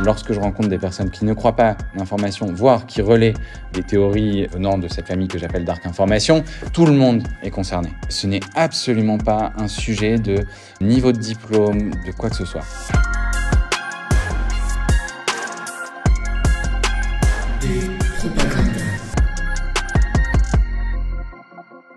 Lorsque je rencontre des personnes qui ne croient pas l'information, voire qui relaient des théories venant de cette famille que j'appelle Dark Information, tout le monde est concerné. Ce n'est absolument pas un sujet de niveau de diplôme, de quoi que ce soit.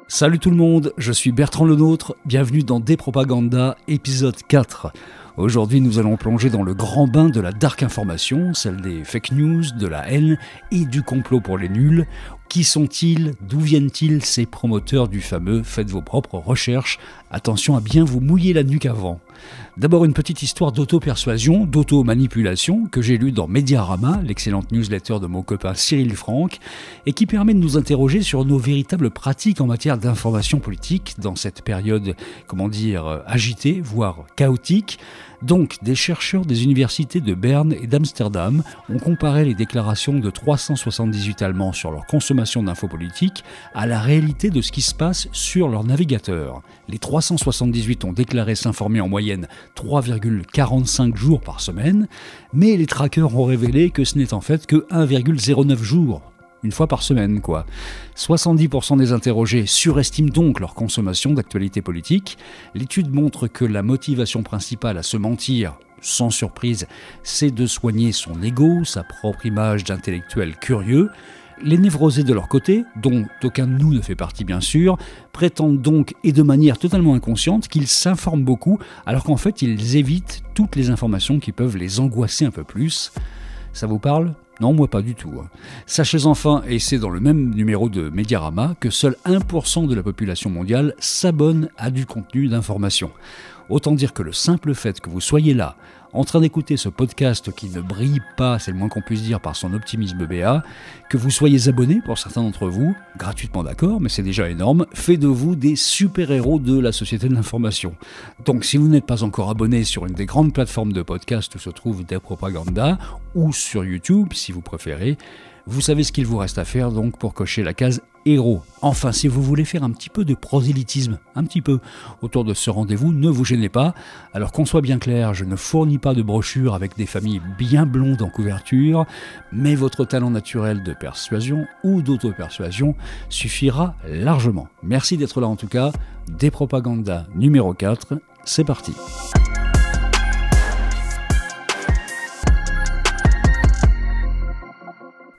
Salut tout le monde, je suis Bertrand Lenôtre, bienvenue dans Despropaganda, épisode 4. Aujourd'hui, nous allons plonger dans le grand bain de la dark information, celle des fake news, de la haine et du complot pour les nuls. Qui sont-ils? D'où viennent-ils ces promoteurs du fameux « faites vos propres recherches ». Attention à bien vous mouiller la nuque avant. D'abord une petite histoire d'auto-persuasion, d'auto-manipulation que j'ai lue dans Mediarama, l'excellente newsletter de mon copain Cyril Franck, et qui permet de nous interroger sur nos véritables pratiques en matière d'information politique dans cette période, agitée, voire chaotique. Donc, des chercheurs des universités de Berne et d'Amsterdam ont comparé les déclarations de 378 Allemands sur leur consommation d'infos politiques à la réalité de ce qui se passe sur leur navigateur. Les 378 ont déclaré s'informer en moyenne 3,45 jours par semaine, mais les trackers ont révélé que ce n'est en fait que 1,09 jours. Une fois par semaine, quoi. 70% des interrogés surestiment donc leur consommation d'actualité politique. L'étude montre que la motivation principale à se mentir, sans surprise, c'est de soigner son ego, sa propre image d'intellectuel curieux. Les névrosés de leur côté, dont aucun de nous ne fait partie bien sûr, prétendent donc, et de manière totalement inconsciente, qu'ils s'informent beaucoup, alors qu'en fait ils évitent toutes les informations qui peuvent les angoisser un peu plus. Ça vous parle ? Non, moi pas du tout. Sachez enfin, et c'est dans le même numéro de Mediarama, que seul 1% de la population mondiale s'abonne à du contenu d'information. Autant dire que le simple fait que vous soyez là, en train d'écouter ce podcast qui ne brille pas, c'est le moins qu'on puisse dire, par son optimisme béat, que vous soyez abonnés, pour certains d'entre vous, gratuitement d'accord, mais c'est déjà énorme, fait de vous des super-héros de la société de l'information. Donc si vous n'êtes pas encore abonné sur une des grandes plateformes de podcast où se trouve Despropaganda, ou sur YouTube, si vous préférez, vous savez ce qu'il vous reste à faire donc pour cocher la case héros. Enfin, si vous voulez faire un petit peu de prosélytisme, un petit peu, autour de ce rendez-vous, ne vous gênez pas. Alors qu'on soit bien clair, je ne fournis pas de brochures avec des familles bien blondes en couverture, mais votre talent naturel de persuasion ou d'auto-persuasion suffira largement. Merci d'être là en tout cas. Despropaganda numéro 4, c'est parti.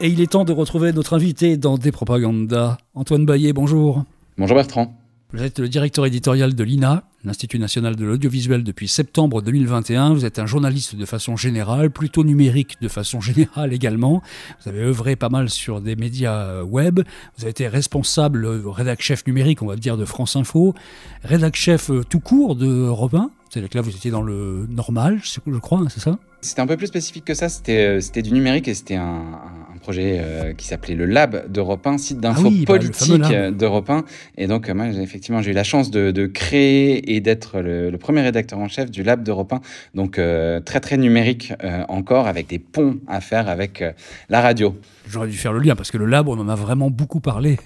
Et il est temps de retrouver notre invité dans Despropaganda. Antoine Baillet, bonjour. Bonjour Bertrand. Vous êtes le directeur éditorial de l'INA, l'Institut national de l'audiovisuel, depuis septembre 2021. Vous êtes un journaliste de façon générale, plutôt numérique de façon générale également. Vous avez œuvré pas mal sur des médias web. Vous avez été responsable, rédac-chef numérique, on va dire, de France Info, rédac-chef tout court de Europe 1. C'est-à-dire que là, vous étiez dans le normal, je crois, c'est ça ? C'était un peu plus spécifique que ça, c'était du numérique et c'était un projet qui s'appelait le Lab d'Europe 1, site d'info politique d'Europe 1. Et donc, moi, effectivement, j'ai eu la chance de créer et d'être le premier rédacteur en chef du Lab d'Europe 1. Donc, très, très numérique encore, avec des ponts à faire avec la radio. J'aurais dû faire le lien, parce que le Lab, on en a vraiment beaucoup parlé.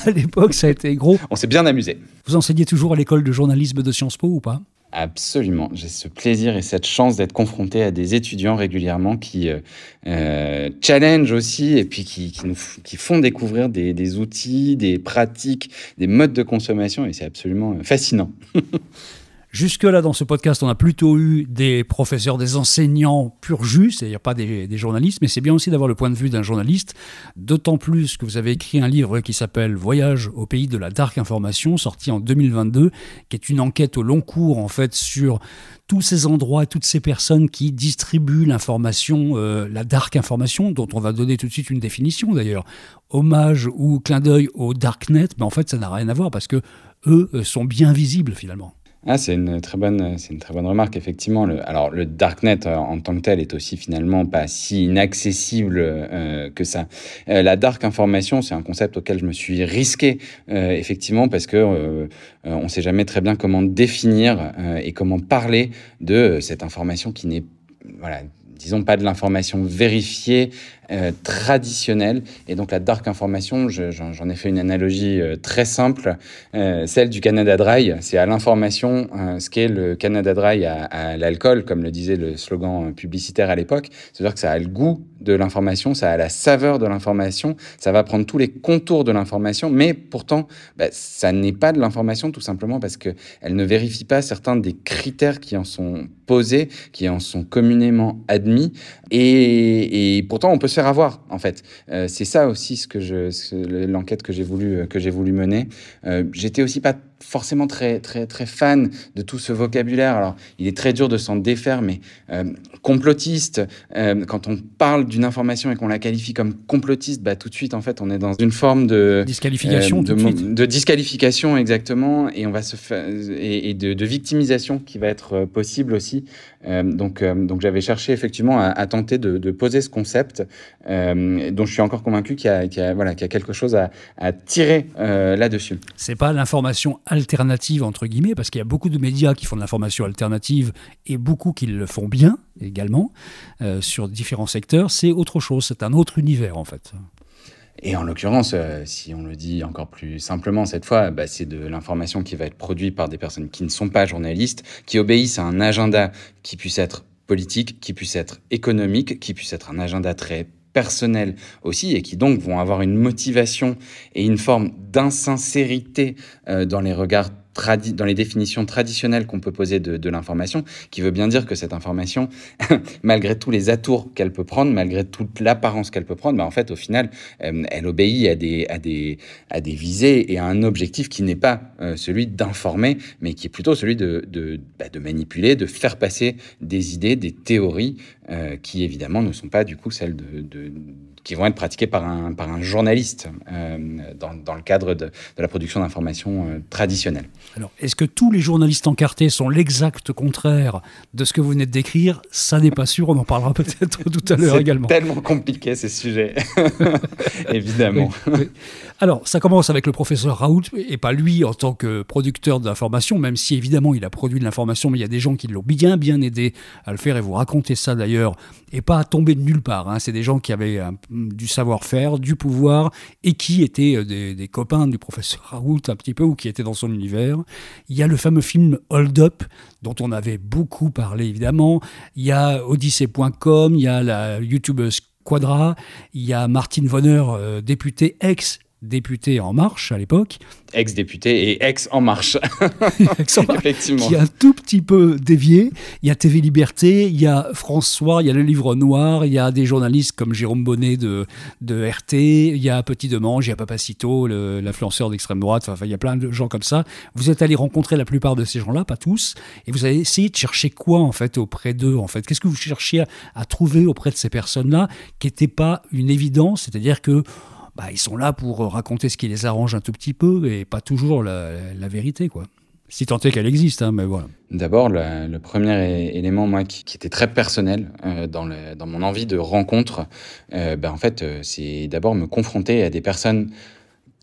À l'époque, ça a été gros. On s'est bien amusé. Vous enseignez toujours à l'école de journalisme de Sciences Po ou pas ? Absolument. J'ai ce plaisir et cette chance d'être confronté à des étudiants régulièrement qui challenge aussi et puis qui font découvrir des outils, des pratiques, des modes de consommation et c'est absolument fascinant. Jusque-là, dans ce podcast, on a plutôt eu des professeurs, des enseignants pur jus, c'est-à-dire pas des journalistes, mais c'est bien aussi d'avoir le point de vue d'un journaliste, d'autant plus que vous avez écrit un livre qui s'appelle « Voyage au pays de la dark information », sorti en 2022, qui est une enquête au long cours, en fait, sur tous ces endroits, toutes ces personnes qui distribuent l'information, la dark information, dont on va donner tout de suite une définition d'ailleurs. Hommage ou clin d'œil au darknet, mais en fait, ça n'a rien à voir parce que eux sont bien visibles finalement. C'est une très bonne remarque, effectivement. Le darknet en tant que tel est aussi finalement pas si inaccessible que ça. La dark information, c'est un concept auquel je me suis risqué, effectivement, parce que on sait jamais très bien comment définir et comment parler de cette information qui n'est, disons pas de l'information vérifiée traditionnelle. Et donc la dark information, j'en ai fait une analogie très simple, celle du Canada Dry. C'est à l'information ce qu'est le Canada Dry à l'alcool, comme le disait le slogan publicitaire à l'époque. C'est-à-dire que ça a le goût de l'information, ça a la saveur de l'information, ça va prendre tous les contours de l'information, mais pourtant, ça n'est pas de l'information tout simplement parce qu'elle ne vérifie pas certains des critères qui en sont posés, qui en sont communément admis, et pourtant on peut se faire avoir en fait. C'est ça aussi l'enquête que j'ai voulu mener. J'étais aussi pas forcément très fan de tout ce vocabulaire. Alors, il est très dur de s'en défaire, mais complotiste, quand on parle d'une information et qu'on la qualifie comme complotiste, tout de suite, en fait, on est dans une forme de disqualification, de disqualification, exactement, et on va se faire et de victimisation qui va être possible aussi. Donc, j'avais cherché effectivement à tenter de poser ce concept, dont je suis encore convaincu qu'il y a quelque chose à tirer là-dessus. C'est pas l'information alternative entre guillemets, parce qu'il y a beaucoup de médias qui font de l'information alternative et beaucoup qui le font bien également sur différents secteurs. C'est autre chose, c'est un autre univers en fait. Et en l'occurrence, si on le dit encore plus simplement cette fois, c'est de l'information qui va être produite par des personnes qui ne sont pas journalistes, qui obéissent à un agenda qui puisse être politique, qui puisse être économique, qui puisse être un agenda très personnel aussi, et qui donc vont avoir une motivation et une forme d'insincérité dans les regards dans les définitions traditionnelles qu'on peut poser de l'information, qui veut bien dire que cette information, malgré tous les atours qu'elle peut prendre, malgré toute l'apparence qu'elle peut prendre, en fait, au final, elle obéit à des visées et à un objectif qui n'est pas celui d'informer, mais qui est plutôt celui de manipuler, de faire passer des idées, des théories qui, évidemment, ne sont pas, du coup, celles qui vont être pratiquées par un journaliste dans le cadre de la production d'informations traditionnelle. Alors, est-ce que tous les journalistes encartés sont l'exact contraire de ce que vous venez de décrire? Ça n'est pas sûr, on en parlera peut-être tout à l'heure également. C'est tellement compliqué ces sujets, évidemment. Oui. Alors, ça commence avec le professeur Raoult, et pas lui en tant que producteur d'information, même si évidemment il a produit de l'information, mais il y a des gens qui l'ont bien aidé à le faire, et vous racontez ça d'ailleurs, et pas à tomber de nulle part. C'est des gens qui avaient du savoir-faire, du pouvoir, et qui étaient des copains du professeur Raoult un petit peu, ou qui étaient dans son univers. Il y a le fameux film Hold Up, dont on avait beaucoup parlé évidemment. Il y a Odyssey.com, il y a la youtubeuse Quadra, il y a Martine Vonner, députée, ex-députée En Marche à l'époque. Ex-député et ex-En Marche. Effectivement. Qui a un tout petit peu dévié. Il y a TV Liberté, il y a François, il y a Le Livre Noir, il y a des journalistes comme Jérôme Bonnet de RT, il y a Petit Demange, il y a Papacito, l'influenceur d'extrême droite, enfin, il y a plein de gens comme ça. Vous êtes allé rencontrer la plupart de ces gens-là, pas tous, et vous avez essayé de chercher quoi en fait auprès d'eux en fait. Qu'est-ce que vous cherchiez à trouver auprès de ces personnes-là qui n'était pas une évidence, c'est-à-dire que ils sont là pour raconter ce qui les arrange un tout petit peu et pas toujours la vérité, quoi. Si tant est qu'elle existe, mais voilà. D'abord, le premier élément, moi, qui était très personnel dans mon envie de rencontre, en fait, c'est d'abord me confronter à des personnes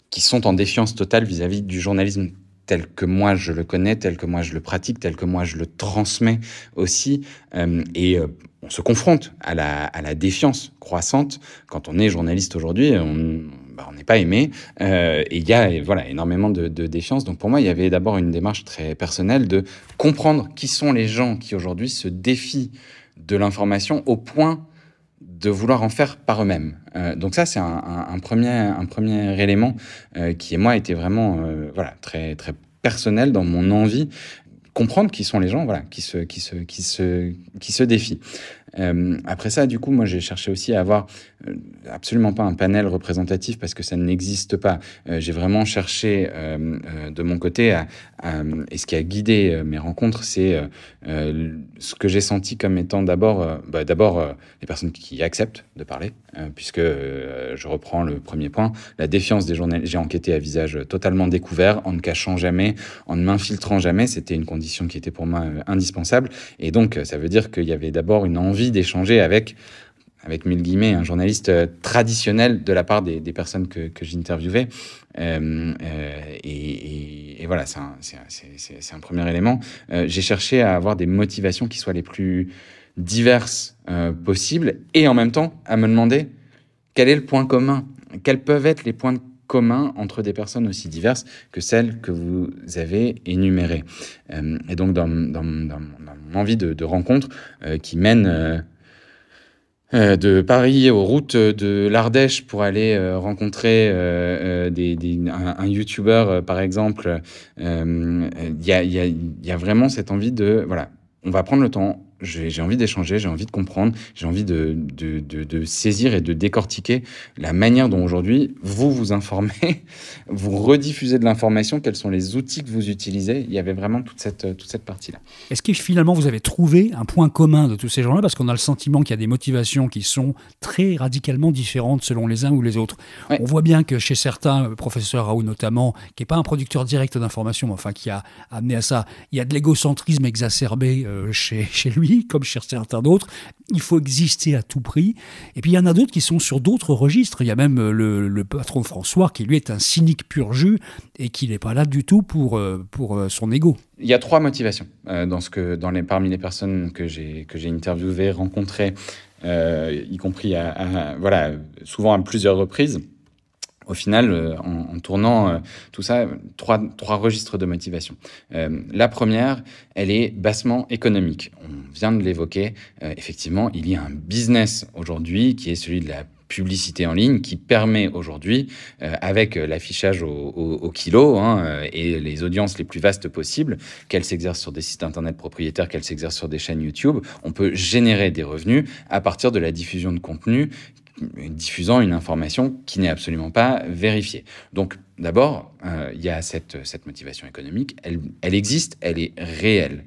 qui sont en défiance totale vis-à-vis du journalisme tel que moi je le connais, tel que moi je le pratique, tel que moi je le transmets aussi. On se confronte à la défiance croissante. Quand on est journaliste aujourd'hui, on n'est pas aimé. Et il y a énormément de défiance. Donc pour moi, il y avait d'abord une démarche très personnelle de comprendre qui sont les gens qui aujourd'hui se défient de l'information au point de vouloir en faire par eux-mêmes. Donc ça, c'est un premier élément qui, moi, était vraiment très, très personnel dans mon envie. Comprendre qui sont les gens qui se défient. Après ça, du coup, moi, j'ai cherché aussi à avoir absolument pas un panel représentatif parce que ça n'existe pas. J'ai vraiment cherché de mon côté et ce qui a guidé mes rencontres, c'est ce que j'ai senti comme étant d'abord les personnes qui acceptent de parler, puisque je reprends le premier point, la défiance des journalistes. J'ai enquêté à visage totalement découvert, en ne cachant jamais, en ne m'infiltrant jamais. C'était une condition qui était pour moi indispensable. Et donc, ça veut dire qu'il y avait d'abord une envie d'échanger avec 1000 guillemets, un journaliste traditionnel de la part des personnes que j'interviewais. Et voilà, c'est un premier élément. J'ai cherché à avoir des motivations qui soient les plus diverses possibles et en même temps à me demander quel est le point commun? Quels peuvent être les points communs entre des personnes aussi diverses que celles que vous avez énumérées? Et donc, dans mon envie de rencontre qui mène de Paris aux routes de l'Ardèche pour aller rencontrer un YouTuber, par exemple, il y a vraiment cette envie de... Voilà, on va prendre le temps. J'ai envie d'échanger, j'ai envie de comprendre, j'ai envie de saisir et de décortiquer la manière dont aujourd'hui vous informez, vous rediffusez de l'information, quels sont les outils que vous utilisez. Il y avait vraiment toute cette partie-là. Est-ce que finalement vous avez trouvé un point commun de tous ces gens-là? Parce qu'on a le sentiment qu'il y a des motivations qui sont très radicalement différentes selon les uns ou les autres. Ouais. On voit bien que chez certains, le professeur Raoult notamment, qui n'est pas un producteur direct d'informations, mais enfin qui a amené à ça, il y a de l'égocentrisme exacerbé chez lui, comme chez certains d'autres. Il faut exister à tout prix. Et puis il y en a d'autres qui sont sur d'autres registres. Il y a même le patron François qui lui est un cynique pur jus et qui n'est pas là du tout pour son ego. Il y a 3 motivations parmi les personnes que j'ai interviewées, rencontrées, y compris souvent à plusieurs reprises. Au final, en tournant tout ça, trois registres de motivation. La première, elle est bassement économique. On vient de l'évoquer. Effectivement, il y a un business aujourd'hui qui est celui de la publicité en ligne qui permet aujourd'hui, avec l'affichage au kilo et les audiences les plus vastes possibles, qu'elles s'exercent sur des sites internet propriétaires, qu'elles s'exercent sur des chaînes YouTube, on peut générer des revenus à partir de la diffusion de contenu diffusant une information qui n'est absolument pas vérifiée. Donc, d'abord, il y a cette motivation économique. Elle existe, elle est réelle.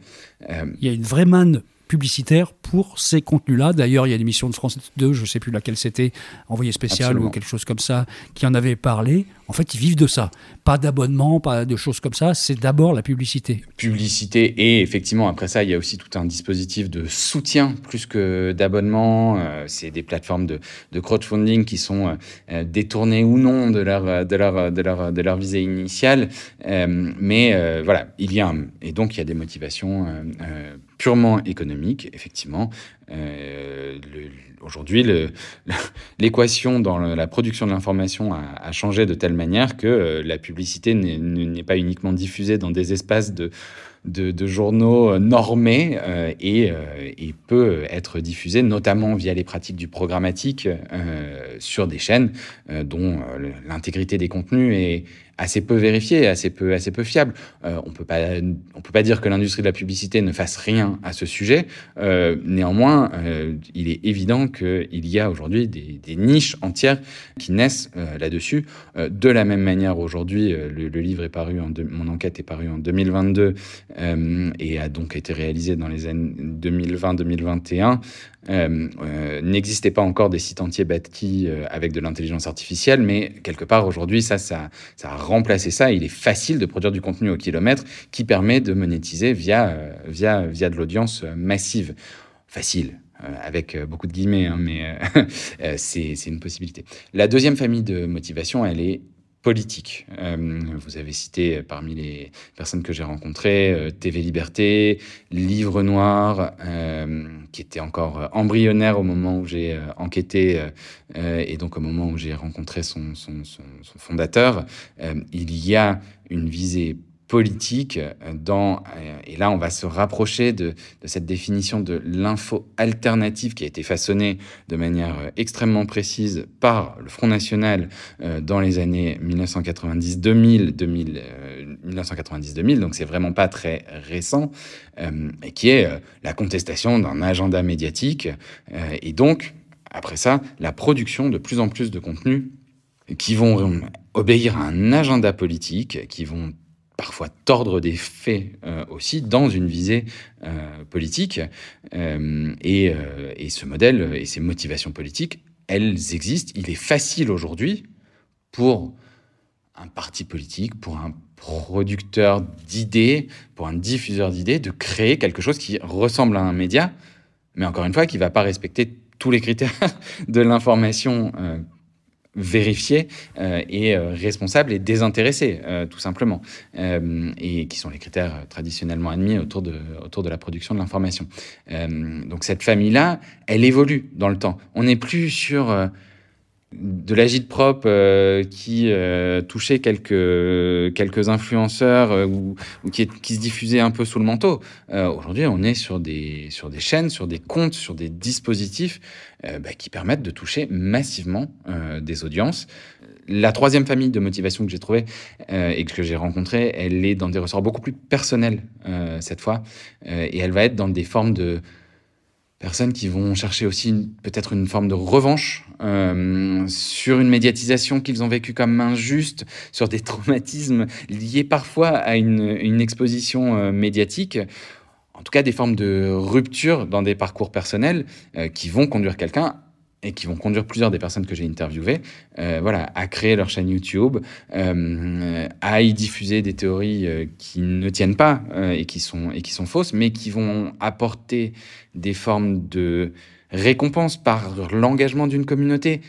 Il y a une vraie manne publicitaire pour ces contenus-là. D'ailleurs, il y a une émission de France 2, je ne sais plus laquelle c'était, Envoyé spécial Absolument. Ou quelque chose comme ça, qui en avait parlé. En fait, ils vivent de ça. Pas d'abonnement, pas de choses comme ça. C'est d'abord la publicité. Publicité et effectivement, après ça, il y a aussi tout un dispositif de soutien plus que d'abonnement. C'est des plateformes de crowdfunding qui sont détournées ou non de leur visée initiale. Mais voilà, et donc il y a des motivations purement économiques, effectivement. Aujourd'hui, l'équation dans la production de l'information a changé de telle manière que la publicité n'est pas uniquement diffusée dans des espaces de journaux normés et peut être diffusée notamment via les pratiques du programmatique sur des chaînes dont l'intégrité des contenus est assez peu vérifiée, assez peu fiable. On peut pas dire que l'industrie de la publicité ne fasse rien à ce sujet. Néanmoins, il est évident qu'il y a aujourd'hui des niches entières qui naissent là-dessus. De la même manière, aujourd'hui, le livre est paru mon enquête est parue en 2022 et a donc été réalisé dans les années 2020-2021. N'existait pas encore des sites entiers bâtis avec de l'intelligence artificielle, mais quelque part aujourd'hui, ça a remplacé ça. Il est facile de produire du contenu au kilomètre qui permet de monétiser via de l'audience massive. Facile. Avec beaucoup de guillemets, mais c'est une possibilité. La deuxième famille de motivation, elle est politique. Vous avez cité parmi les personnes que j'ai rencontrées TV Liberté, Livre Noir, qui était encore embryonnaire au moment où j'ai enquêté et donc au moment où j'ai rencontré son fondateur. Il y a une visée politique et là on va se rapprocher de cette définition de l'info alternative qui a été façonnée de manière extrêmement précise par le Front National dans les années 1990-2000, donc c'est vraiment pas très récent, et qui est la contestation d'un agenda médiatique et donc après ça la production de plus en plus de contenus qui vont obéir à un agenda politique, qui vont parfois tordre des faits aussi dans une visée politique. Et ce modèle et ces motivations politiques, elles existent. Il est facile aujourd'hui pour un parti politique, pour un producteur d'idées, pour un diffuseur d'idées, de créer quelque chose qui ressemble à un média, mais encore une fois, qui ne va pas respecter tous les critères de l'information vérifiés et responsables et désintéressés, tout simplement, et qui sont les critères traditionnellement admis autour de la production de l'information. Donc cette famille-là, elle évolue dans le temps. On n'est plus sur de l'agit-prop qui touchait quelques influenceurs ou qui se diffusait un peu sous le manteau. Aujourd'hui, on est sur des chaînes, sur des comptes, sur des dispositifs qui permettent de toucher massivement des audiences. La troisième famille de motivation que j'ai trouvée et que j'ai rencontrée, elle est dans des ressorts beaucoup plus personnels cette fois. Et elle va être dans des formes de personnes qui vont chercher aussi peut-être une forme de revanche sur une médiatisation qu'ils ont vécue comme injuste, sur des traumatismes liés parfois à une exposition médiatique. En tout cas, des formes de rupture dans des parcours personnels qui vont conduire quelqu'un et qui vont conduire plusieurs des personnes que j'ai interviewées à créer leur chaîne YouTube, à y diffuser des théories qui ne tiennent pas et qui sont fausses, mais qui vont apporter des formes de récompense par l'engagement d'une communauté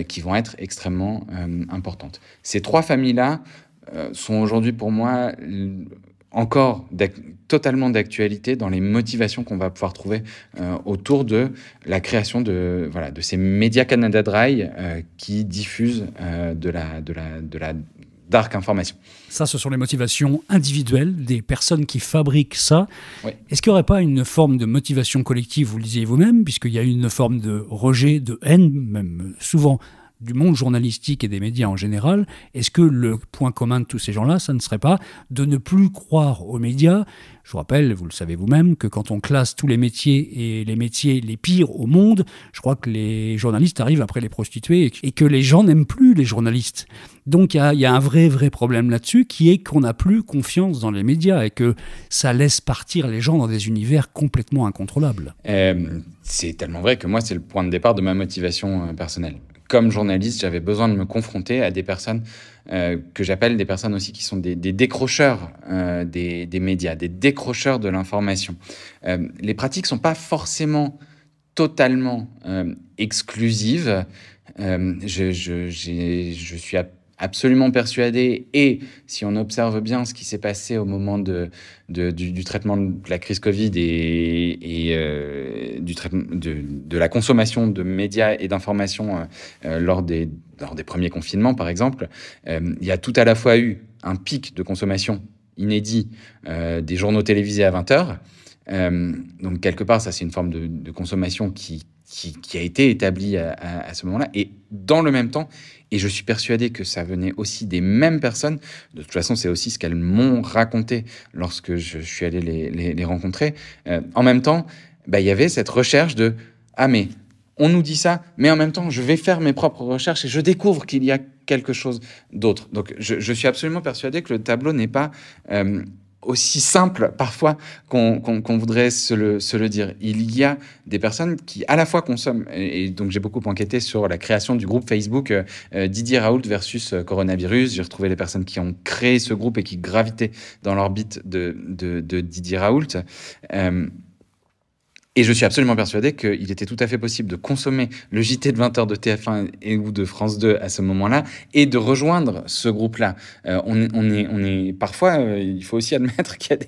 qui vont être extrêmement importantes. Ces trois familles-là sont aujourd'hui pour moi encore totalement d'actualité dans les motivations qu'on va pouvoir trouver autour de la création de ces médias Canada Dry qui diffusent de la dark information. Ça, ce sont les motivations individuelles des personnes qui fabriquent ça. Oui. Est-ce qu'il n'y aurait pas une forme de motivation collective, vous le disiez vous-même, puisqu'il y a une forme de rejet, de haine, même souvent du monde journalistique et des médias en général? Est-ce que le point commun de tous ces gens-là, ça ne serait pas de ne plus croire aux médias? Je vous rappelle, vous le savez vous-même, que quand on classe tous les métiers et les métiers les pires au monde, je crois que les journalistes arrivent après les prostituées et que les gens n'aiment plus les journalistes. Donc il y a un vrai problème là-dessus qui est qu'on n'a plus confiance dans les médias et que ça laisse partir les gens dans des univers complètement incontrôlables. C'est tellement vrai que moi, c'est le point de départ de ma motivation personnelle. Comme journaliste, j'avais besoin de me confronter à des personnes que j'appelle des personnes aussi qui sont des décrocheurs des médias, des décrocheurs de l'information. Les pratiques ne sont pas forcément totalement exclusives. Je suis absolument persuadé, et si on observe bien ce qui s'est passé au moment du traitement de la crise Covid et du traitement de la consommation de médias et d'informations lors des premiers confinements, par exemple, il y a tout à la fois eu un pic de consommation inédit des journaux télévisés à 20h. Donc, quelque part, ça, c'est une forme de consommation qui a été établie à ce moment-là. Et dans le même temps, et je suis persuadé que ça venait aussi des mêmes personnes, de toute façon, c'est aussi ce qu'elles m'ont raconté lorsque je suis allé les rencontrer. En même temps, il y avait cette recherche de « Ah, mais on nous dit ça, mais en même temps, je vais faire mes propres recherches et je découvre qu'il y a quelque chose d'autre. » Donc, je suis absolument persuadé que le tableau n'est pas aussi simple parfois qu'on voudrait se le dire. Il y a des personnes qui à la fois consomment, et donc j'ai beaucoup enquêté sur la création du groupe Facebook Didier Raoult versus coronavirus. J'ai retrouvé les personnes qui ont créé ce groupe et qui gravitaient dans l'orbite de Didier Raoult. Et je suis absolument persuadé qu'il était tout à fait possible de consommer le JT de 20h de TF1 ou de France 2 à ce moment-là et de rejoindre ce groupe-là. On est parfois, il faut aussi admettre qu'il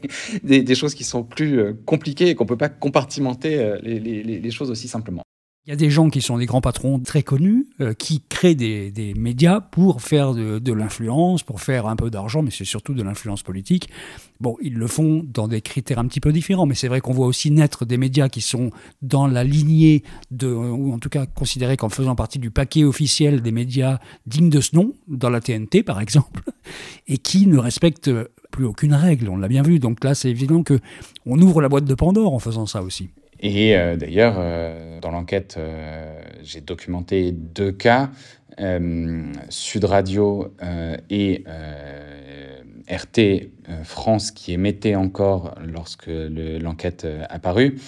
y a des choses qui sont plus compliquées et qu'on ne peut pas compartimenter les choses aussi simplement. Il y a des gens qui sont des grands patrons très connus, qui créent des médias pour faire de l'influence, pour faire un peu d'argent, mais c'est surtout de l'influence politique. Bon, ils le font dans des critères un petit peu différents, mais c'est vrai qu'on voit aussi naître des médias qui sont dans la lignée ou en tout cas considérés comme faisant partie du paquet officiel des médias dignes de ce nom, dans la TNT par exemple, et qui ne respectent plus aucune règle, on l'a bien vu. Donc là, c'est évident qu'on ouvre la boîte de Pandore en faisant ça aussi. Et d'ailleurs, dans l'enquête, j'ai documenté 2 cas, Sud Radio et RT France qui émettaient encore lorsque l'enquête apparut.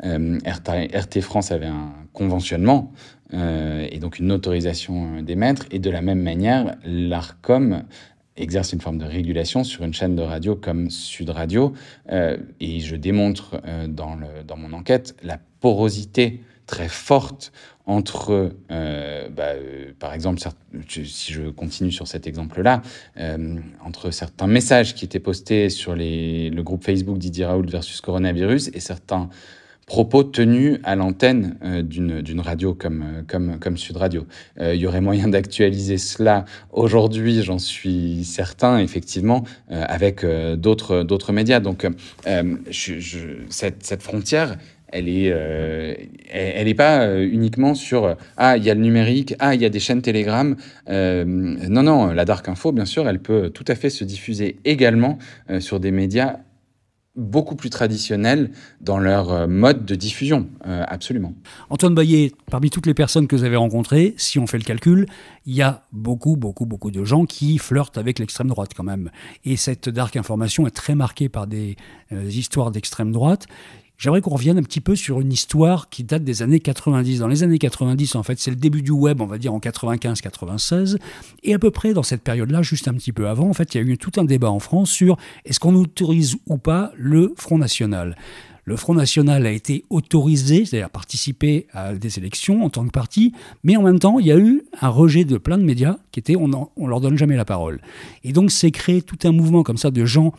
RT France avait un conventionnement et donc une autorisation d'émettre. Et de la même manière, l'Arcom exerce une forme de régulation sur une chaîne de radio comme Sud Radio. Et je démontre dans mon enquête la porosité très forte entre, par exemple, si je continue sur cet exemple-là, entre certains messages qui étaient postés sur le groupe Facebook Didier Raoult versus coronavirus et certains propos tenus à l'antenne d'une radio comme Sud Radio. Il y aurait moyen d'actualiser cela aujourd'hui, j'en suis certain, effectivement, avec d'autres médias. Donc, cette frontière, elle est pas uniquement sur il y a le numérique, il y a des chaînes Telegram. Non, la dark info, bien sûr, elle peut tout à fait se diffuser également sur des médias beaucoup plus traditionnels dans leur mode de diffusion, absolument. Antoine Baillet, parmi toutes les personnes que vous avez rencontrées, si on fait le calcul, il y a beaucoup de gens qui flirtent avec l'extrême droite quand même. Et cette dark information est très marquée par des histoires d'extrême droite. J'aimerais qu'on revienne un petit peu sur une histoire qui date des années 90. Dans les années 90, en fait, c'est le début du web, on va dire en 95-96. Et à peu près dans cette période-là, juste un petit peu avant, en fait, il y a eu tout un débat en France sur est-ce qu'on autorise ou pas le Front National. Le Front National a été autorisé, c'est-à-dire participer à des élections en tant que parti, mais en même temps, il y a eu un rejet de plein de médias qui étaient on leur donne jamais la parole. Et donc, c'est créé tout un mouvement comme ça de gens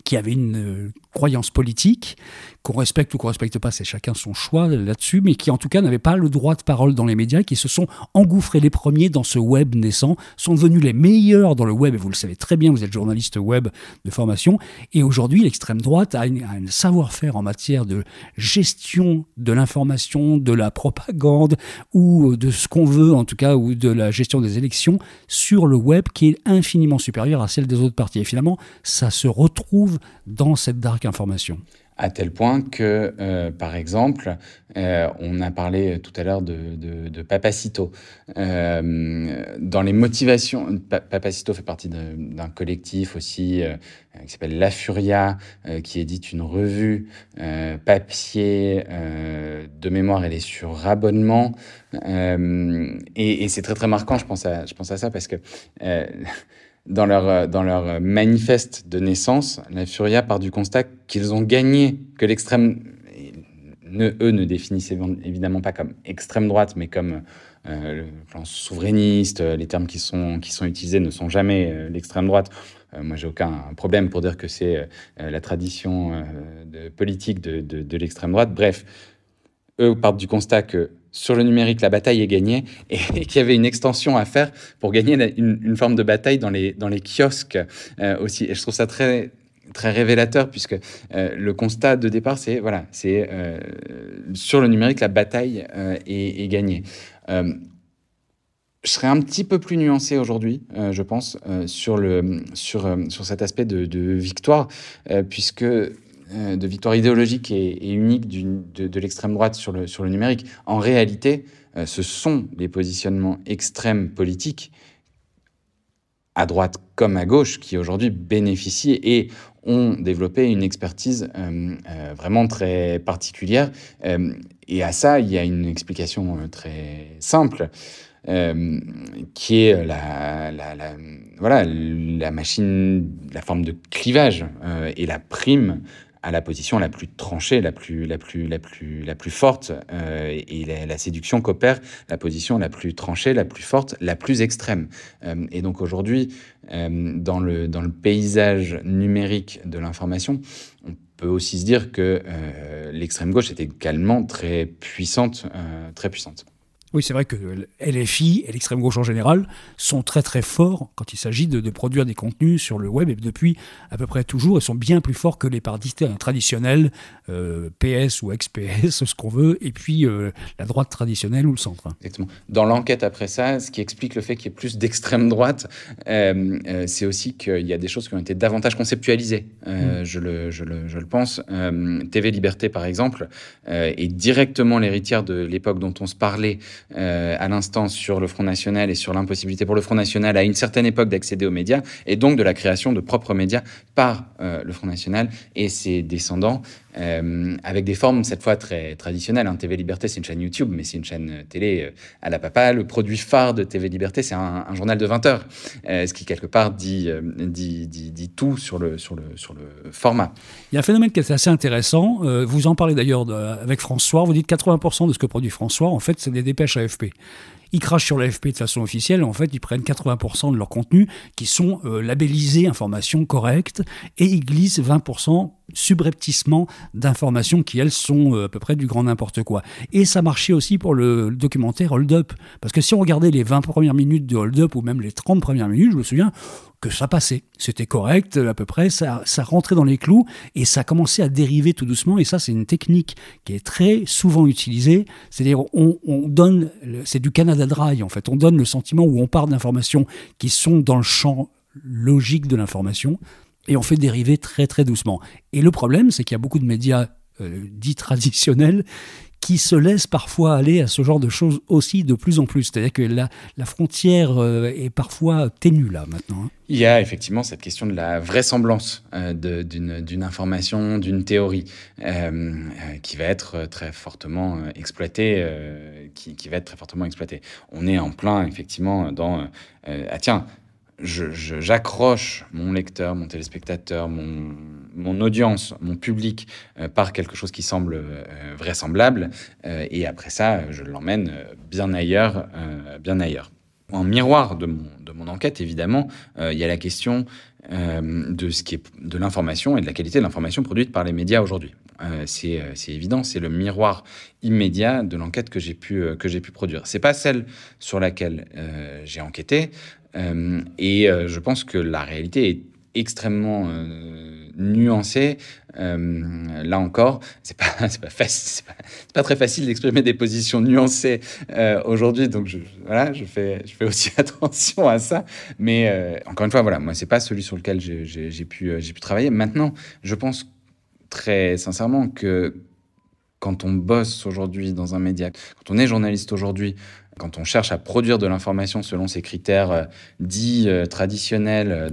qui avaient une croyance politique, qu'on respecte ou qu'on ne respecte pas, c'est chacun son choix là-dessus, mais qui en tout cas n'avaient pas le droit de parole dans les médias, qui se sont engouffrés les premiers dans ce web naissant, sont devenus les meilleurs dans le web, et vous le savez très bien, vous êtes journaliste web de formation, et aujourd'hui l'extrême droite a un savoir-faire en matière de gestion de l'information, de la propagande, ou de ce qu'on veut en tout cas, ou de la gestion des élections sur le web, qui est infiniment supérieure à celle des autres partis. Et finalement, ça se retrouve dans cette dark information. À tel point que, par exemple, on a parlé tout à l'heure de Papacito. Dans les motivations, Papacito fait partie d'un collectif aussi qui s'appelle La Furia, qui édite une revue papier. De mémoire, elle est sur abonnement. Et c'est très, très marquant, je pense à ça, parce que... Dans leur manifeste de naissance, la Furia part du constat qu'ils ont gagné, que l'extrême... Eux ne définissaient évidemment pas comme extrême droite, mais comme le plan souverainiste. Les termes qui sont utilisés ne sont jamais l'extrême droite. Moi, j'ai aucun problème pour dire que c'est la tradition politique de l'extrême droite. Bref, eux partent du constat que sur le numérique, la bataille est gagnée et qu'il y avait une extension à faire pour gagner une forme de bataille dans les kiosques aussi. Et je trouve ça très, très révélateur puisque le constat de départ, c'est sur le numérique, la bataille est gagnée. Je serais un petit peu plus nuancé aujourd'hui, je pense, sur cet aspect de victoire, puisque... de victoire idéologique et unique de l'extrême droite sur le numérique. En réalité, ce sont les positionnements extrêmes politiques, à droite comme à gauche, qui aujourd'hui bénéficient et ont développé une expertise vraiment très particulière. Et à ça, il y a une explication très simple. Qui est la machine, la forme de clivage et la prime à la position la plus tranchée, la plus forte, et la séduction qu'opère la position la plus tranchée, la plus forte, la plus extrême. Et donc aujourd'hui, dans le paysage numérique de l'information, on peut aussi se dire que l'extrême gauche est également très puissante, très puissante. Oui, c'est vrai que LFI et l'extrême gauche en général sont très très forts quand il s'agit de produire des contenus sur le web et depuis à peu près toujours, ils sont bien plus forts que les partis traditionnels, PS ou ex-PS, ce qu'on veut, et puis la droite traditionnelle ou le centre. Exactement. Dans l'enquête après ça, ce qui explique le fait qu'il y ait plus d'extrême droite, c'est aussi qu'il y a des choses qui ont été davantage conceptualisées. Je le pense. TV Liberté, par exemple, est directement l'héritière de l'époque dont on se parlait à l'instant sur le Front National et sur l'impossibilité pour le Front National à une certaine époque d'accéder aux médias et donc de la création de propres médias par le Front National et ses descendants avec des formes cette fois très traditionnelles. TV Liberté, c'est une chaîne YouTube, mais c'est une chaîne télé à la papa. Le produit phare de TV Liberté, c'est un journal de 20 heures, ce qui quelque part dit tout sur le format. Il y a un phénomène qui est assez intéressant. Vous en parlez d'ailleurs avec François. Vous dites 80% de ce que produit François, en fait, c'est des dépêches AFP. Ils crachent sur l'AFP de façon officielle. En fait, ils prennent 80% de leur contenu qui sont labellisés information correcte et ils glissent 20% subrepticement d'informations qui, elles, sont à peu près du grand n'importe quoi. Et ça marchait aussi pour le documentaire Hold Up. Parce que si on regardait les 20 premières minutes de Hold Up ou même les 30 premières minutes, je me souviens que ça passait. C'était correct à peu près, ça rentrait dans les clous et ça commençait à dériver tout doucement. Et ça, c'est une technique qui est très souvent utilisée. C'est-à-dire, on donne, c'est du Canada Dry en fait. On donne le sentiment où on part d'informations qui sont dans le champ logique de l'information et on fait dériver très très doucement. Et le problème, c'est qu'il y a beaucoup de médias dits traditionnels qui se laissent parfois aller à ce genre de choses aussi de plus en plus. C'est-à-dire que la frontière est parfois ténue là maintenant. Il y a effectivement cette question de la vraisemblance d'une information, d'une théorie qui va être très fortement exploitée. Qui va être très fortement exploitée. On est en plein effectivement dans ah tiens, j'accroche mon lecteur, mon téléspectateur, mon audience, mon public par quelque chose qui semble vraisemblable et après ça, je l'emmène bien ailleurs. En miroir de mon enquête, évidemment, il y a la question de ce qui est de l'information et de la qualité de l'information produite par les médias aujourd'hui. C'est évident, c'est le miroir immédiat de l'enquête que j'ai pu produire. C'est pas celle sur laquelle j'ai enquêté. Et je pense que la réalité est extrêmement nuancée. Là encore, c'est pas très facile d'exprimer des positions nuancées aujourd'hui. Donc je fais aussi attention à ça. Mais encore une fois, voilà, moi c'est pas celui sur lequel j'ai pu travailler. Maintenant, je pense très sincèrement que quand on bosse aujourd'hui dans un média, quand on est journaliste aujourd'hui, quand on cherche à produire de l'information selon ces critères dits traditionnels,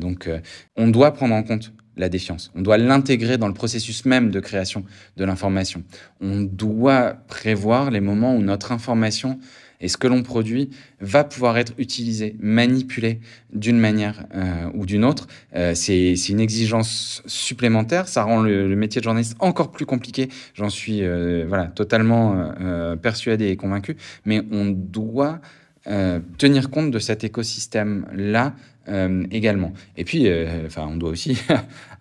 on doit prendre en compte la défiance. On doit l'intégrer dans le processus même de création de l'information. On doit prévoir les moments où notre information et ce que l'on produit va pouvoir être utilisé, manipulé d'une manière ou d'une autre. C'est une exigence supplémentaire. Ça rend le métier de journaliste encore plus compliqué. J'en suis totalement persuadé et convaincu. Mais on doit tenir compte de cet écosystème-là également. Et puis, on doit aussi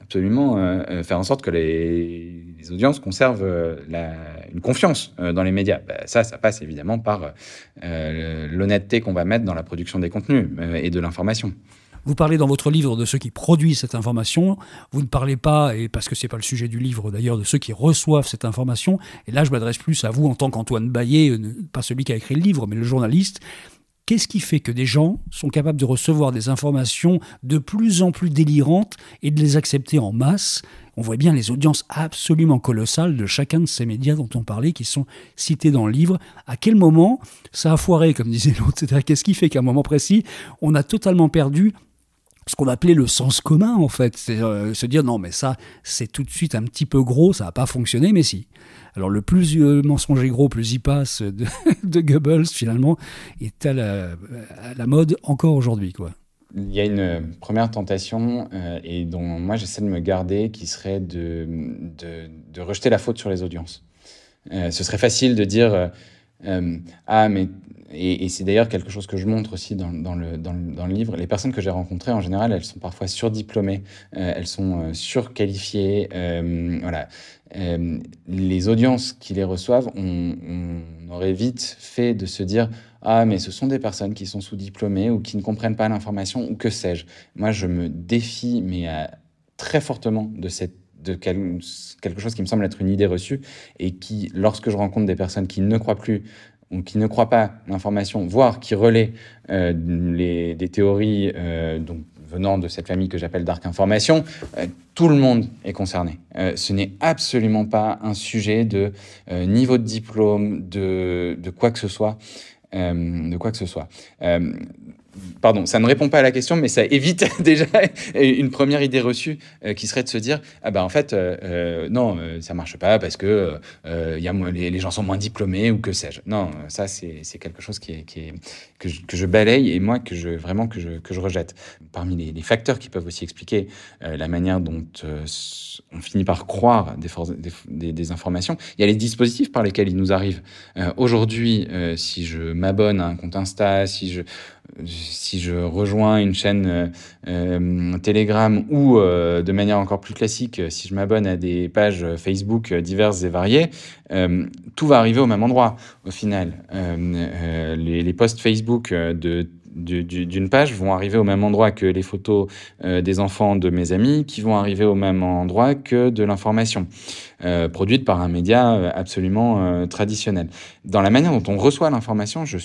absolument faire en sorte que les audiences conservent une confiance dans les médias. Ça passe évidemment par l'honnêteté qu'on va mettre dans la production des contenus et de l'information. Vous parlez dans votre livre de ceux qui produisent cette information. Vous ne parlez pas, et parce que ce n'est pas le sujet du livre d'ailleurs, de ceux qui reçoivent cette information. Et là, je m'adresse plus à vous en tant qu'Antoine Bayet, pas celui qui a écrit le livre, mais le journaliste. Qu'est-ce qui fait que des gens sont capables de recevoir des informations de plus en plus délirantes et de les accepter en masse ? On voit bien les audiences absolument colossales de chacun de ces médias dont on parlait, qui sont cités dans le livre. À quel moment ça a foiré, comme disait l'autre ? C'est-à-dire, qu'est-ce qui fait qu'à un moment précis, on a totalement perdu ce qu'on appelait le sens commun, en fait. C'est se dire, non, mais ça, c'est tout de suite un petit peu gros, ça n'a pas fonctionné, mais si. Alors, le plus mensonger gros, plus il passe de Goebbels, finalement, est à la mode encore aujourd'hui, quoi. Il y a une première tentation et dont moi j'essaie de me garder, qui serait de rejeter la faute sur les audiences. Ce serait facile de dire et c'est d'ailleurs quelque chose que je montre aussi dans le livre. Les personnes que j'ai rencontrées, en général, elles sont parfois surdiplômées, elles sont surqualifiées. Les audiences qui les reçoivent, on aurait vite fait de se dire « Ah, mais ce sont des personnes qui sont sous-diplômées ou qui ne comprennent pas l'information ou que sais-je ». Moi, je me défie, mais très fortement de quelque chose qui me semble être une idée reçue et qui, lorsque je rencontre des personnes qui ne croient plus ou qui ne croient pas l'information, voire qui relaient des théories venant de cette famille que j'appelle Dark Information, tout le monde est concerné. Ce n'est absolument pas un sujet de niveau de diplôme, de quoi que ce soit. Pardon, ça ne répond pas à la question, mais ça évite déjà une première idée reçue qui serait de se dire en fait non, ça marche pas parce que les gens sont moins diplômés ou que sais-je. Non, ça c'est quelque chose que je balaye et moi que je rejette. Parmi les facteurs qui peuvent aussi expliquer la manière dont on finit par croire des informations, il y a les dispositifs par lesquels il nous arrive. Aujourd'hui, si je m'abonne à un compte Insta, si je si je rejoins une chaîne Telegram ou de manière encore plus classique, si je m'abonne à des pages Facebook diverses et variées, tout va arriver au même endroit au final. Les posts Facebook d'une page vont arriver au même endroit que les photos des enfants de mes amis, qui vont arriver au même endroit que de l'information produite par un média absolument traditionnel. Dans la manière dont on reçoit l'information, j'ai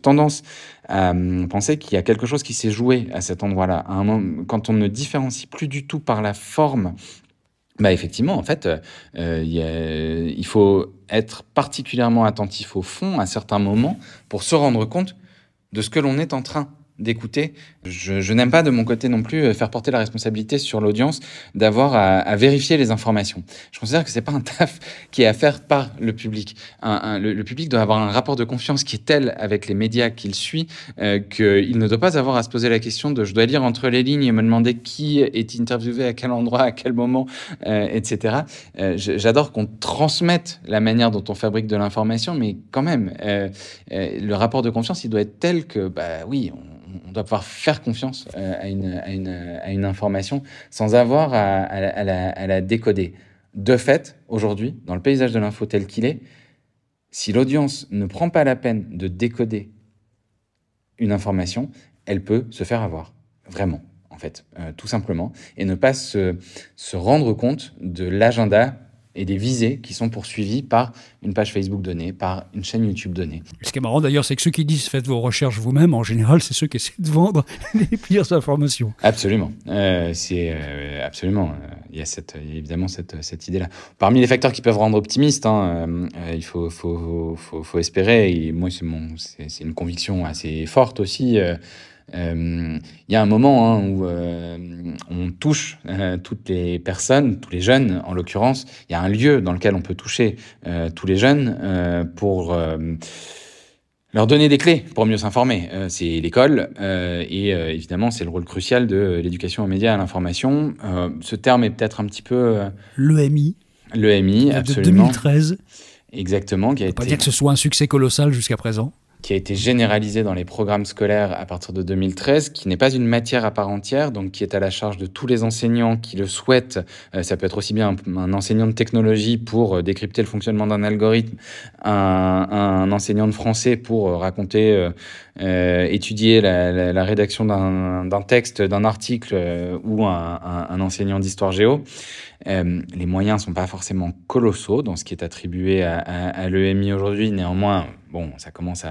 tendance à penser qu'il y a quelque chose qui s'est joué à cet endroit-là. À un moment, quand on ne différencie plus du tout par la forme, effectivement, en fait, il faut être particulièrement attentif au fond à certains moments pour se rendre compte de ce que l'on est en train d'écouter. Je n'aime pas de mon côté non plus faire porter la responsabilité sur l'audience d'avoir à vérifier les informations. Je considère que c'est pas un taf qui est à faire par le public. Le public doit avoir un rapport de confiance qui est tel avec les médias qu'il suit qu'il ne doit pas avoir à se poser la question de je dois lire entre les lignes et me demander qui est interviewé à quel endroit, à quel moment, etc. J'adore qu'on transmette la manière dont on fabrique de l'information, mais quand même, le rapport de confiance, il doit être tel que, oui, on doit pouvoir faire confiance à une information sans avoir à la décoder. De fait, aujourd'hui, dans le paysage de l'info tel qu'il est, si l'audience ne prend pas la peine de décoder une information, elle peut se faire avoir. Vraiment, en fait, tout simplement. Et ne pas se rendre compte de l'agenda et des visées qui sont poursuivies par une page Facebook donnée, par une chaîne YouTube donnée. Ce qui est marrant d'ailleurs, c'est que ceux qui disent faites vos recherches vous-même, en général, c'est ceux qui essaient de vendre les pires informations. Absolument. Absolument. Il y a évidemment cette idée-là. Parmi les facteurs qui peuvent rendre optimiste, il faut espérer, et moi c'est une conviction assez forte aussi. Il y a un moment où on touche toutes les personnes, tous les jeunes en l'occurrence. Il y a un lieu dans lequel on peut toucher tous les jeunes pour leur donner des clés pour mieux s'informer. C'est l'école et évidemment c'est le rôle crucial de l'éducation aux médias et à l'information. Ce terme est peut-être un petit peu... L'EMI. L'EMI, De absolument. 2013. Exactement. On ne peut pas dire que ce soit un succès colossal jusqu'à présent. Qui a été généralisé dans les programmes scolaires à partir de 2013, qui n'est pas une matière à part entière, donc qui est à la charge de tous les enseignants qui le souhaitent. Ça peut être aussi bien un enseignant de technologie pour décrypter le fonctionnement d'un algorithme, un enseignant de français pour raconter, étudier la rédaction d'un texte, d'un article, ou un enseignant d'histoire géo. Les moyens ne sont pas forcément colossaux dans ce qui est attribué à l'EMI aujourd'hui. Néanmoins, bon, ça commence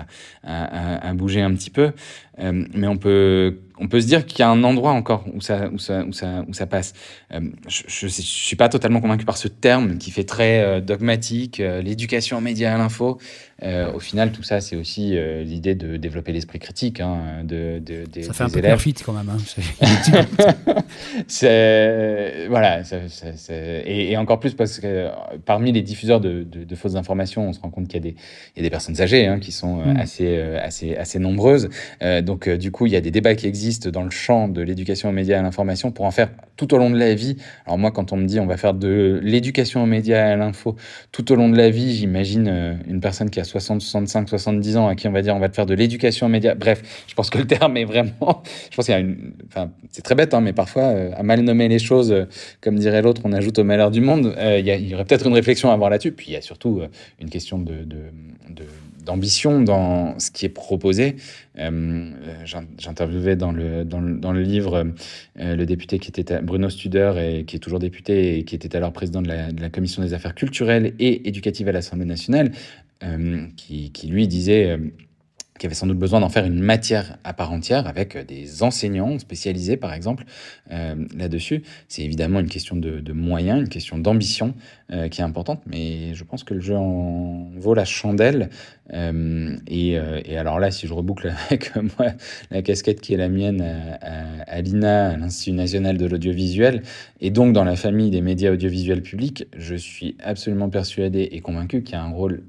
à bouger un petit peu. Mais on peut se dire qu'il y a un endroit encore où ça passe. Je ne suis pas totalement convaincu par ce terme qui fait très dogmatique, l'éducation aux médias et à l'info. Au final, tout ça, c'est aussi l'idée de développer l'esprit critique des ça fait un peu élèves. Perfit quand même. Voilà. Et encore plus parce que parmi les diffuseurs de fausses informations, on se rend compte qu'il y a des personnes âgées qui sont assez nombreuses. Donc, du coup, il y a des débats qui existent dans le champ de l'éducation aux médias et à l'information pour en faire tout au long de la vie. Alors moi, quand on me dit on va faire de l'éducation aux médias et à l'info tout au long de la vie, j'imagine une personne qui a 60, 65, 70 ans à qui on va dire on va te faire de l'éducation aux médias. Bref, je pense que le terme est vraiment... Je pense qu'il y a c'est très bête, mais parfois, à mal nommer les choses, comme dirait l'autre, on ajoute au malheur du monde. Il y aurait peut-être une réflexion à avoir là-dessus. Puis il y a surtout une question d'ambition dans ce qui est proposé. J'interviewais dans le livre le député qui était Bruno Studer, et qui est toujours député et qui était alors président de la commission des affaires culturelles et éducatives à l'Assemblée nationale, qui lui disait qu'il y avait sans doute besoin d'en faire une matière à part entière avec des enseignants spécialisés, par exemple, là-dessus. C'est évidemment une question de moyens, une question d'ambition qui est importante, mais je pense que le jeu en vaut la chandelle. Et alors là, si je reboucle avec moi la casquette qui est la mienne à l'INA, à l'Institut national de l'audiovisuel, et donc dans la famille des médias audiovisuels publics, je suis absolument persuadé et convaincu qu'il y a un rôle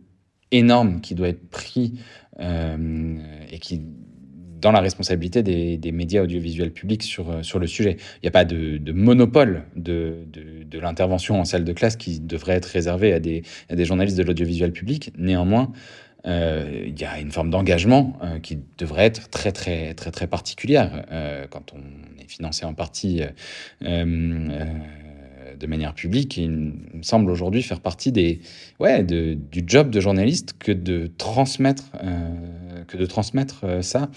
énorme qui doit être pris et qui dans la responsabilité des médias audiovisuels publics sur le sujet. Il n'y a pas de monopole de l'intervention en salle de classe qui devrait être réservée à des journalistes de l'audiovisuel public. Néanmoins, il y a une forme d'engagement qui devrait être très, très, très, très particulière quand on est financé en partie de manière publique. Il me semble aujourd'hui faire partie du job de journaliste que de transmettre ça.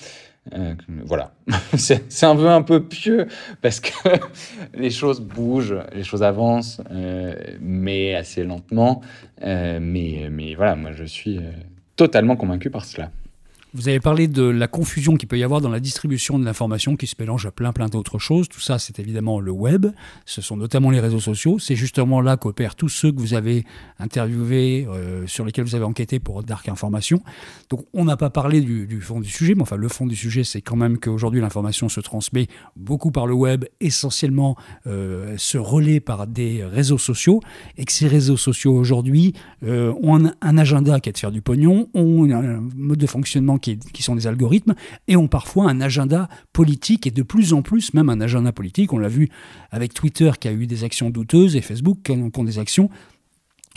Voilà, c'est un peu pieux parce que les choses bougent, les choses avancent, mais assez lentement. Mais voilà, moi je suis totalement convaincu par cela. Vous avez parlé de la confusion qu'il peut y avoir dans la distribution de l'information qui se mélange à plein d'autres choses. Tout ça, c'est évidemment le web. Ce sont notamment les réseaux sociaux. C'est justement là qu'opèrent tous ceux que vous avez interviewés, sur lesquels vous avez enquêté pour Dark Information. Donc, on n'a pas parlé du fond du sujet, mais enfin, le fond du sujet, c'est quand même qu'aujourd'hui, l'information se transmet beaucoup par le web, essentiellement se relaie par des réseaux sociaux, et que ces réseaux sociaux, aujourd'hui, ont un agenda qui est de faire du pognon, ont un mode de fonctionnement qui sont des algorithmes, et ont parfois un agenda politique, et de plus en plus même un agenda politique. On l'a vu avec Twitter qui a eu des actions douteuses, et Facebook qui ont des actions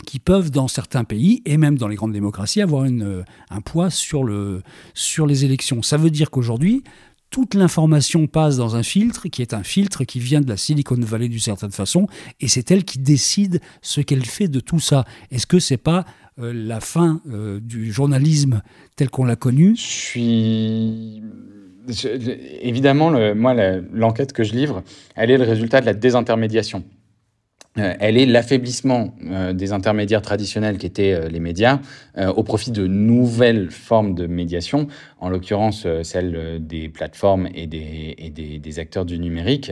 qui peuvent, dans certains pays, et même dans les grandes démocraties, avoir un poids sur les élections. Ça veut dire qu'aujourd'hui, toute l'information passe dans un filtre, qui est un filtre qui vient de la Silicon Valley d'une certaine façon, et c'est elle qui décide ce qu'elle fait de tout ça. Est-ce que c'est pas la fin du journalisme tel qu'on l'a connu? Évidemment, l'enquête que je livre, elle est le résultat de la désintermédiation. Elle est l'affaiblissement des intermédiaires traditionnels qui étaient les médias au profit de nouvelles formes de médiation, en l'occurrence celle des plateformes et des acteurs du numérique.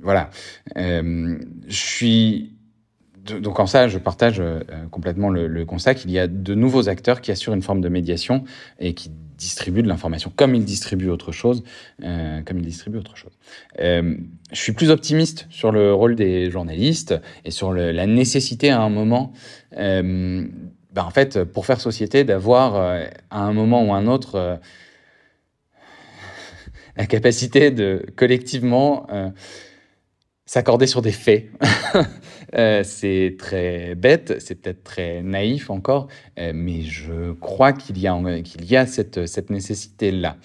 Voilà. Donc en ça, je partage complètement le constat qu'il y a de nouveaux acteurs qui assurent une forme de médiation et qui distribuent de l'information comme ils distribuent autre chose. Je suis plus optimiste sur le rôle des journalistes et sur la nécessité à un moment, en fait, pour faire société, d'avoir à un moment ou un autre la capacité de collectivement s'accorder sur des faits. C'est très bête, c'est peut-être très naïf encore, mais je crois qu'il y a cette nécessité-là.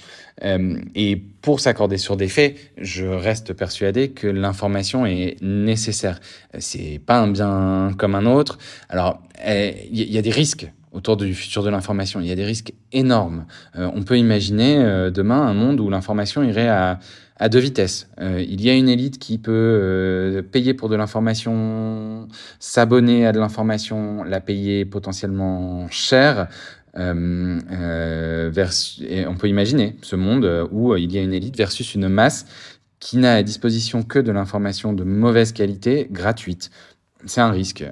Et pour s'accorder sur des faits, je reste persuadé que l'information est nécessaire. C'est pas un bien comme un autre. Alors, il y a des risques autour du futur de l'information. Il y a des risques énormes. On peut imaginer demain un monde où l'information irait à deux vitesses. Il y a une élite qui peut payer pour de l'information, s'abonner à de l'information, la payer potentiellement cher. Et on peut imaginer ce monde où il y a une élite versus une masse qui n'a à disposition que de l'information de mauvaise qualité, gratuite. C'est un risque.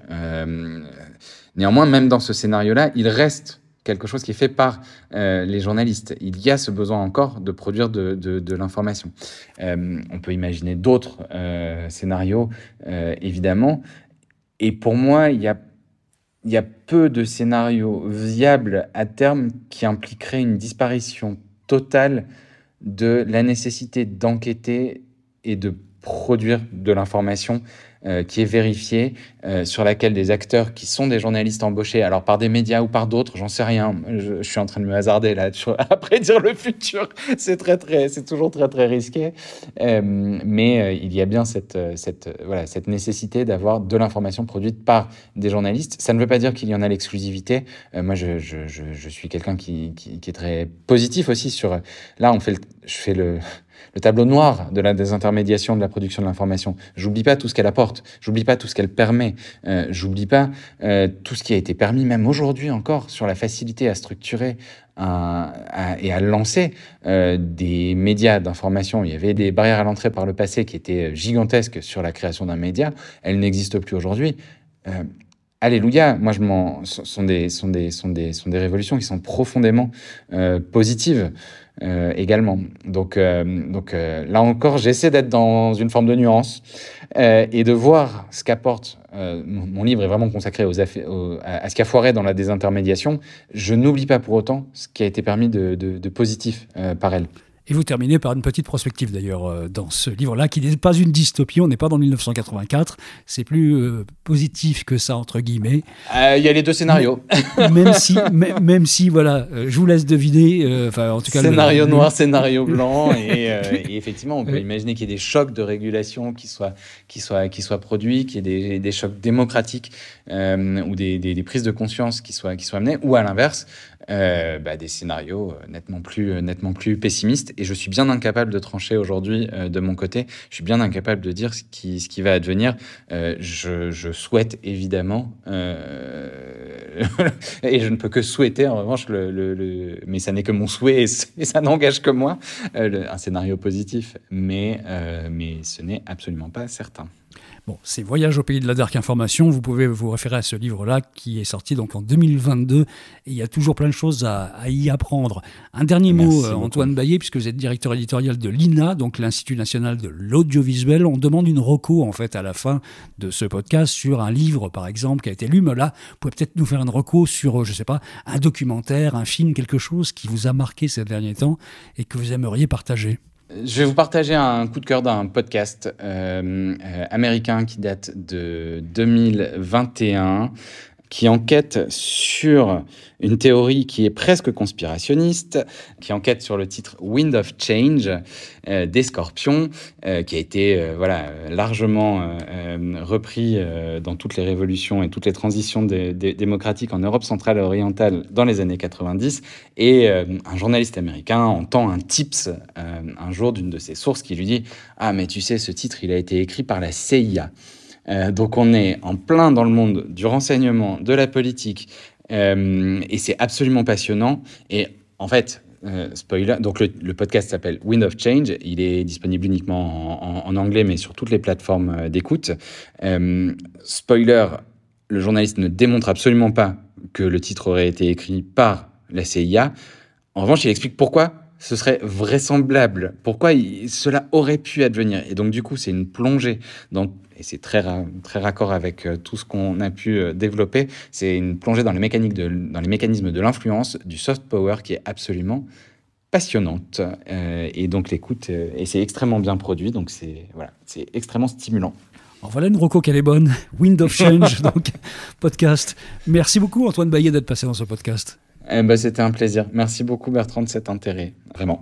Néanmoins, même dans ce scénario-là, il reste quelque chose qui est fait par les journalistes. Il y a ce besoin encore de produire de l'information. On peut imaginer d'autres scénarios, évidemment. Et pour moi, il y a peu de scénarios viables à terme qui impliqueraient une disparition totale de la nécessité d'enquêter et de produire de l'information qui est vérifiée, sur laquelle des acteurs qui sont des journalistes embauchés, alors par des médias ou par d'autres, j'en sais rien. Je suis en train de me hasarder là à prédire le futur. C'est toujours très très risqué. Mais il y a bien cette nécessité d'avoir de l'information produite par des journalistes. Ça ne veut pas dire qu'il y en a l'exclusivité. Moi, je suis quelqu'un qui est très positif aussi sur. Là, je fais le tableau noir de la désintermédiation de la production de l'information. J'oublie pas tout ce qu'elle apporte, j'oublie pas tout ce qu'elle permet, j'oublie pas tout ce qui a été permis, même aujourd'hui encore, sur la facilité à structurer et à lancer des médias d'information. Il y avait des barrières à l'entrée par le passé qui étaient gigantesques sur la création d'un média. Elles n'existent plus aujourd'hui. Alléluia, moi ce sont des révolutions qui sont profondément positives également. Donc là encore, j'essaie d'être dans une forme de nuance et de voir ce qu'apporte. Mon livre est vraiment consacré à ce qui a foiré dans la désintermédiation. Je n'oublie pas pour autant ce qui a été permis de positif par elle. Et vous terminez par une petite prospective d'ailleurs dans ce livre-là, qui n'est pas une dystopie, on n'est pas dans 1984, c'est plus positif que ça, entre guillemets. Il y a les deux scénarios. Même si voilà, je vous laisse deviner. En tout cas, scénario noir, scénario blanc, et effectivement, on peut imaginer qu'il y ait des chocs de régulation qui soient produits, qu'il y ait des chocs démocratiques ou des prises de conscience qui soient amenées, ou à l'inverse, des scénarios nettement plus pessimistes. Et je suis bien incapable de trancher aujourd'hui de mon côté. Je suis bien incapable de dire ce qui va advenir. Je souhaite évidemment, et je ne peux que souhaiter en revanche, mais ça n'est que mon souhait et ça n'engage que moi, un scénario positif. Mais ce n'est absolument pas certain. Bon, c'est Voyage au pays de la dark information. Vous pouvez vous référer à ce livre-là qui est sorti donc en 2022. Et il y a toujours plein de choses à y apprendre. Un dernier mot, Antoine Baillet, puisque vous êtes directeur éditorial de l'INA, donc l'Institut national de l'audiovisuel. On demande une reco en fait à la fin de ce podcast sur un livre, par exemple, qui a été lu. Mais là, vous pouvez peut-être nous faire une reco sur, je sais pas, un documentaire, un film, quelque chose qui vous a marqué ces derniers temps et que vous aimeriez partager. Je vais vous partager un coup de cœur d'un podcast américain qui date de 2021, qui enquête sur une théorie qui est presque conspirationniste, qui enquête sur le titre Wind of Change des Scorpions, qui a été largement repris dans toutes les révolutions et toutes les transitions démocratiques en Europe centrale et orientale dans les années 90. Et un journaliste américain entend un tips un jour d'une de ses sources qui lui dit « Ah, mais tu sais, ce titre, il a été écrit par la CIA ». Donc on est en plein dans le monde du renseignement, de la politique, et c'est absolument passionnant. Et en fait, spoiler, donc le podcast s'appelle Wind of Change, il est disponible uniquement en anglais, mais sur toutes les plateformes d'écoute. Spoiler, le journaliste ne démontre absolument pas que le titre aurait été écrit par la CIA. En revanche, il explique pourquoi ce serait vraisemblable, pourquoi cela aurait pu advenir. Et donc, du coup, c'est une plongée et c'est très raccord avec tout ce qu'on a pu développer, c'est une plongée dans les mécanismes de l'influence, du soft power qui est absolument passionnante. Et donc, l'écoute, et c'est extrêmement bien produit, donc c'est extrêmement stimulant. Alors voilà une reco qu'elle est bonne, Wind of Change, donc podcast. Merci beaucoup Antoine Baillet d'être passé dans ce podcast. C'était un plaisir. Merci beaucoup Bertrand de cet intérêt, vraiment.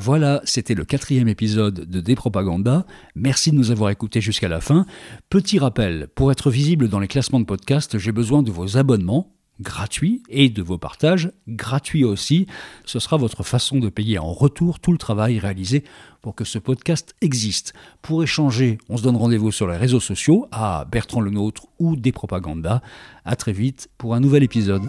Voilà, c'était le 4e épisode de Dépropaganda. Merci de nous avoir écoutés jusqu'à la fin. Petit rappel, pour être visible dans les classements de podcasts, j'ai besoin de vos abonnements gratuits et de vos partages gratuits aussi. Ce sera votre façon de payer en retour tout le travail réalisé pour que ce podcast existe. Pour échanger, on se donne rendez-vous sur les réseaux sociaux à Bertrand Le Nôtre ou Dépropaganda. À très vite pour un nouvel épisode.